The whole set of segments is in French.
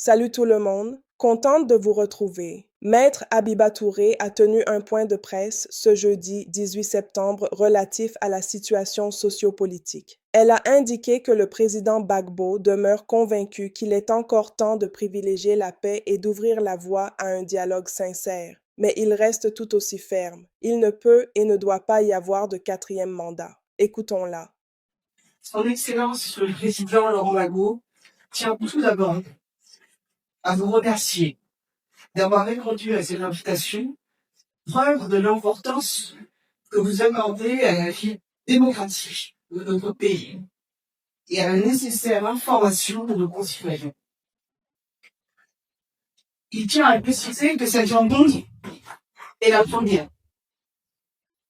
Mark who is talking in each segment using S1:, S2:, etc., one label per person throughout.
S1: Salut tout le monde, contente de vous retrouver. Maître Abiba Touré a tenu un point de presse ce jeudi 18 septembre relatif à la situation sociopolitique. Elle a indiqué que le président Gbagbo demeure convaincu qu'il est encore temps de privilégier la paix et d'ouvrir la voie à un dialogue sincère. Mais il reste tout aussi ferme. Il ne peut et ne doit pas y avoir de quatrième mandat. Écoutons-la.
S2: Son Excellence le Président Laurent Gbagbo tient tout d'abord à vous remercier d'avoir répondu à cette invitation, preuve de l'importance que vous accordez à la vie démocratique de notre pays et à la nécessaire information de nos concitoyens. Il tient à préciser que cette rencontre est la première,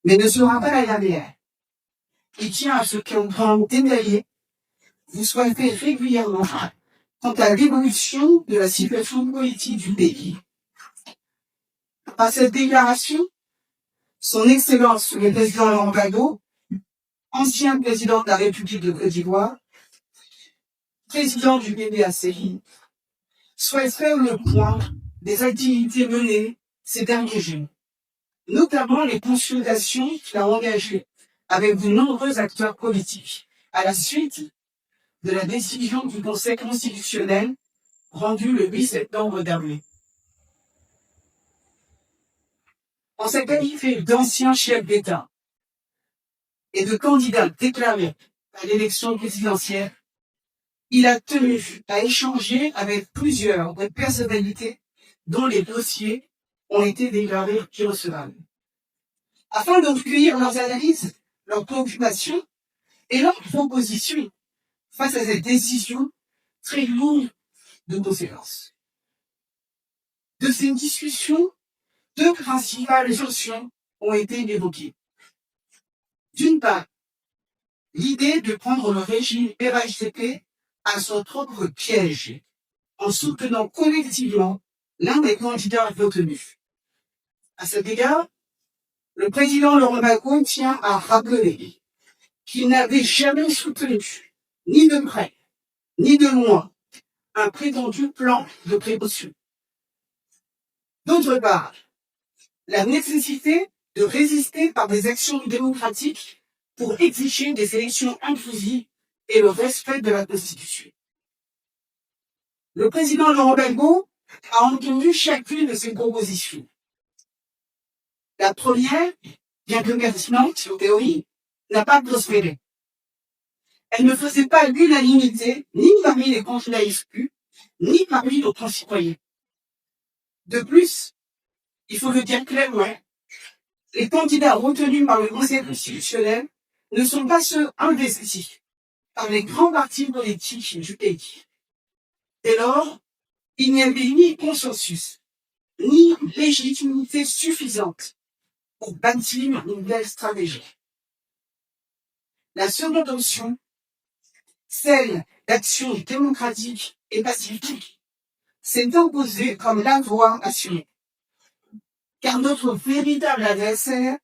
S2: mais ne sera pas la dernière. Il tient à ce qu'un plan détaillé vous soit fait régulièrement quant à l'évolution de la situation politique du pays. Par cette déclaration, son Excellence le Président Laurent Gbagbo, ancien président de la République de Côte d'Ivoire, président du BDACI, souhaite faire le point des activités menées ces derniers jours, notamment les consultations qu'il a engagées avec de nombreux acteurs politiques à la suite de la décision du Conseil constitutionnel rendue le 8 septembre dernier. En sa qualité d'ancien chef d'État et de candidat déclaré à l'élection présidentielle, il a tenu à échanger avec plusieurs des personnalités dont les dossiers ont été déclarés irrecevables, afin de recueillir leurs analyses, leurs préoccupations et leurs propositions face à cette décision très lourde de conséquences. De ces discussions, deux principales options ont été évoquées. D'une part, l'idée de prendre le régime RHDP à son propre piège, en soutenant collectivement l'un des candidats retenus. À cet égard, le président Laurent Gbagbo tient à rappeler qu'il n'avait jamais soutenu, ni de près, ni de loin, un prétendu plan de précaution. D'autre part, la nécessité de résister par des actions démocratiques pour exiger des élections inclusives et le respect de la Constitution. Le président Laurent Gbagbo a entendu chacune de ces propositions. La première, bien que pertinente en théorie, n'a pas prospéré. Elle ne faisait pas l'unanimité ni parmi les candidats exclus, ni parmi nos concitoyens. De plus, il faut le dire clairement, les candidats retenus par le Conseil constitutionnel ne sont pas ceux investis par les grands partis politiques du pays. Dès lors, il n'y avait ni consensus, ni légitimité suffisante pour bâtir une nouvelle stratégie. La seconde option, celle d'action démocratique et pacifique, s'est imposée comme la voie assumée. Car notre véritable adversaire,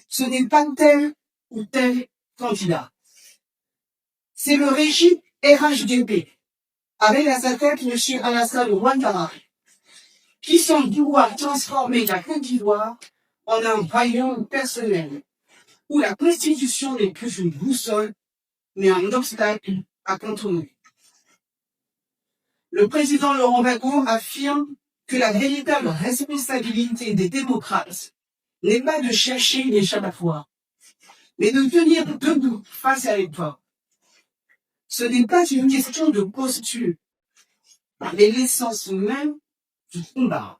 S2: ce n'est pas tel ou tel candidat. C'est le régime RHDP, avec à sa tête M. Alassane Ouattara, qui semble vouloir transformer la Côte d'Ivoire en un royaume personnel, où la Constitution n'est plus une boussole, mais un obstacle à contourner. Le président Laurent Gbagbo affirme que la véritable responsabilité des démocrates n'est pas de chercher l'échappatoire, mais de tenir debout face à l'épreuve. Ce n'est pas une question de posture, mais l'essence même du combat.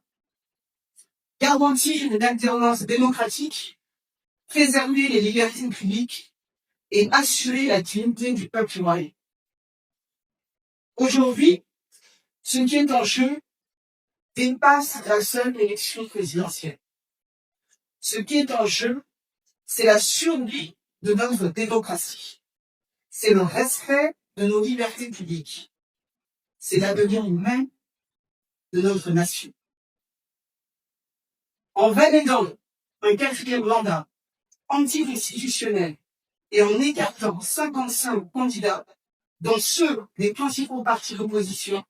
S2: Garantir une alternance démocratique, préserver les libertés publiques et assurer la dignité du peuple ivoirien. Aujourd'hui, ce qui est en jeu dépasse la seule élection présidentielle. Ce qui est en jeu, c'est la survie de notre démocratie. C'est le respect de nos libertés publiques. C'est l'avenir humain de notre nation. En validant un quatrième mandat anticonstitutionnel et en écartant 55 candidats, dont ceux des principaux partis d'opposition,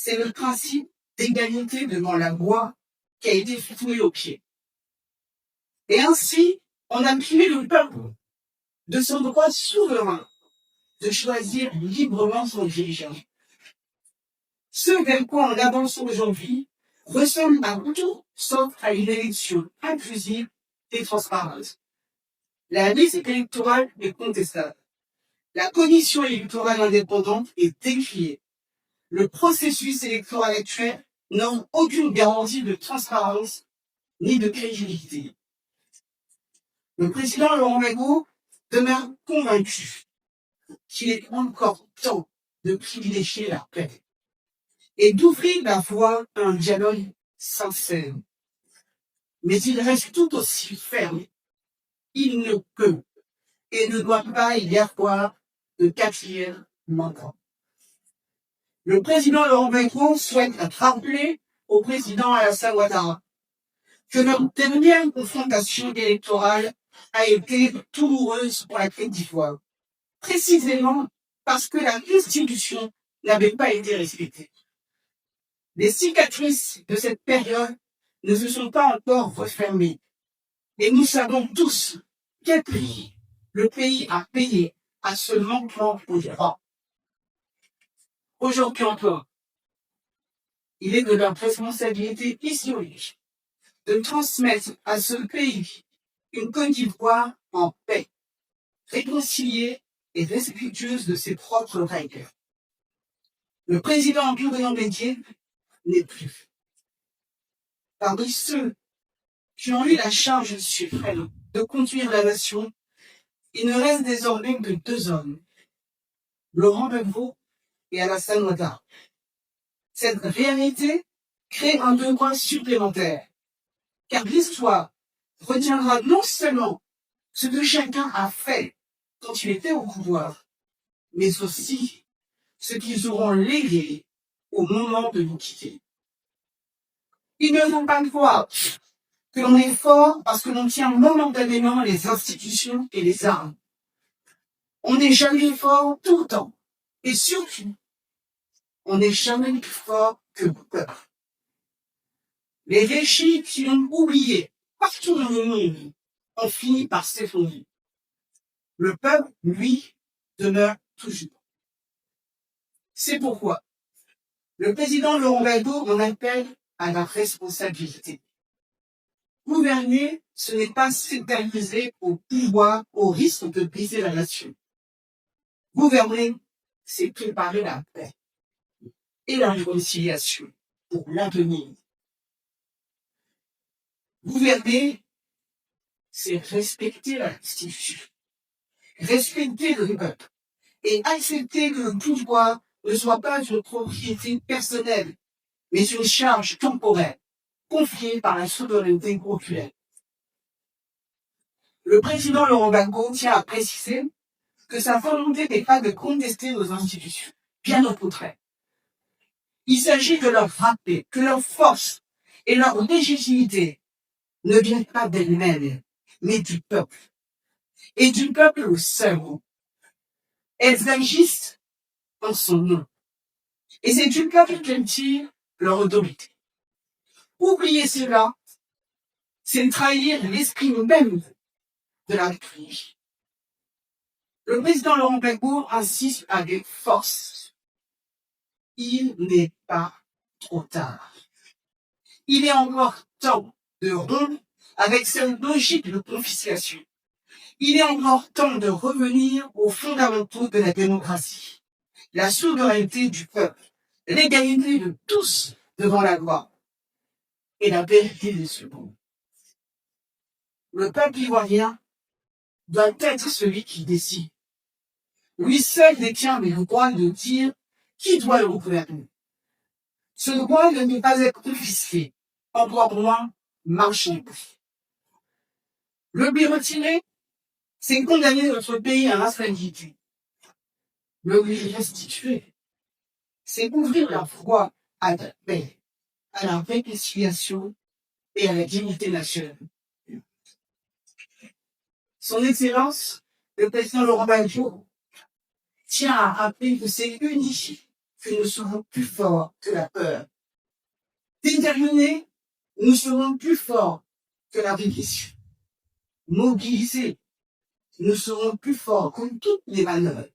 S2: c'est le principe d'égalité devant la loi qui a été foulé au pied. Et ainsi, on a privé le peuple de son droit souverain de choisir librement son dirigeant. Ce vers quoi on avance aujourd'hui ressemble à tout sauf à une élection inclusive et transparente. La liste électorale est contestable. La commission électorale indépendante est décriée. Le processus électoral actuel n'offre aucune garantie de transparence ni de crédibilité. Le président Laurent Gbagbo demeure convaincu qu'il est encore temps de privilégier la paix et d'ouvrir la voie à un dialogue sincère. Mais il reste tout aussi ferme. Il ne peut et ne doit pas y avoir de quatrième mandat. Le président Laurent Gbagbo souhaite rappeler au président Alassane Ouattara que leur dernière confrontation électorale a été douloureuse pour la Côte d'Ivoire, précisément parce que la Constitution n'avait pas été respectée. Les cicatrices de cette période ne se sont pas encore refermées. Et nous savons tous quel prix le pays a payé à ce manquement au droit. Aujourd'hui encore, il est de notre responsabilité historique de transmettre à ce pays une Côte d'Ivoire en paix, réconciliée et respectueuse de ses propres règles. Le président Abdoulaye Bédié n'est plus. Parmi ceux qui ont eu la charge suprême de conduire la nation, il ne reste désormais que deux hommes, Laurent Gbagbo et Alassane Ouattara. Cette réalité crée un devoir supplémentaire, car l'histoire retiendra non seulement ce que chacun a fait quand il était au pouvoir, mais aussi ce qu'ils auront légué au moment de nous quitter. Ils ne vont pas croire que l'on est fort parce que l'on tient momentanément les institutions et les armes. On n'est jamais fort tout le temps. Et surtout, on n'est jamais plus fort que le peuple. Les régimes qui ont oublié partout dans le monde ont fini par s'effondrer. Le peuple, lui, demeure toujours. C'est pourquoi le président Laurent Gbagbo en appelle à la responsabilité. Gouverner, ce n'est pas s'éterniser au pouvoir au risque de briser la nation. Gouverner, c'est préparer la paix et la réconciliation pour l'avenir. Gouverner, c'est respecter la Constitution, respecter le peuple et accepter que le pouvoir ne soit pas une propriété personnelle, mais une charge temporaire confiée par la souveraineté populaire. Le président Laurent Gbagbo tient à préciser que sa volonté n'est pas de contester nos institutions, bien au contraire. Il s'agit de leur rappeler que leur force et leur légitimité ne viennent pas d'elles-mêmes, mais du peuple. Et du peuple seul. Elles agissent en son nom. Et c'est du peuple qu'elles tirent leur autorité. Oublier cela, c'est trahir l'esprit même de la République. Le président Laurent Gbagbo insiste avec force. Il n'est pas trop tard. Il est encore temps de rompre avec cette logique de confiscation. Il est encore temps de revenir aux fondamentaux de la démocratie. La souveraineté du peuple, l'égalité de tous devant la loi et la vérité des seconds. Le peuple ivoirien doit être celui qui décide. Lui seul détient le droit de dire qui doit le gouverner. Ce droit ne peut pas être confisqué, encore moins marché. Le lui retirer, c'est condamner notre pays à l'instabilité. Le lui restituer, c'est ouvrir la voie à la paix, à la réconciliation et à la dignité nationale. Son Excellence, le président Laurent Gbagbo, tient à rappeler que c'est unifié que nous serons plus forts que la peur. Déterminés, nous serons plus forts que la régression. Mobilisés, nous serons plus forts contre toutes les manœuvres.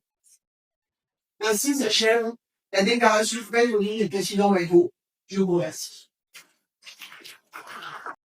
S2: Ainsi s'achève la déclaration faite au nom du président Ouattara. Je vous remercie.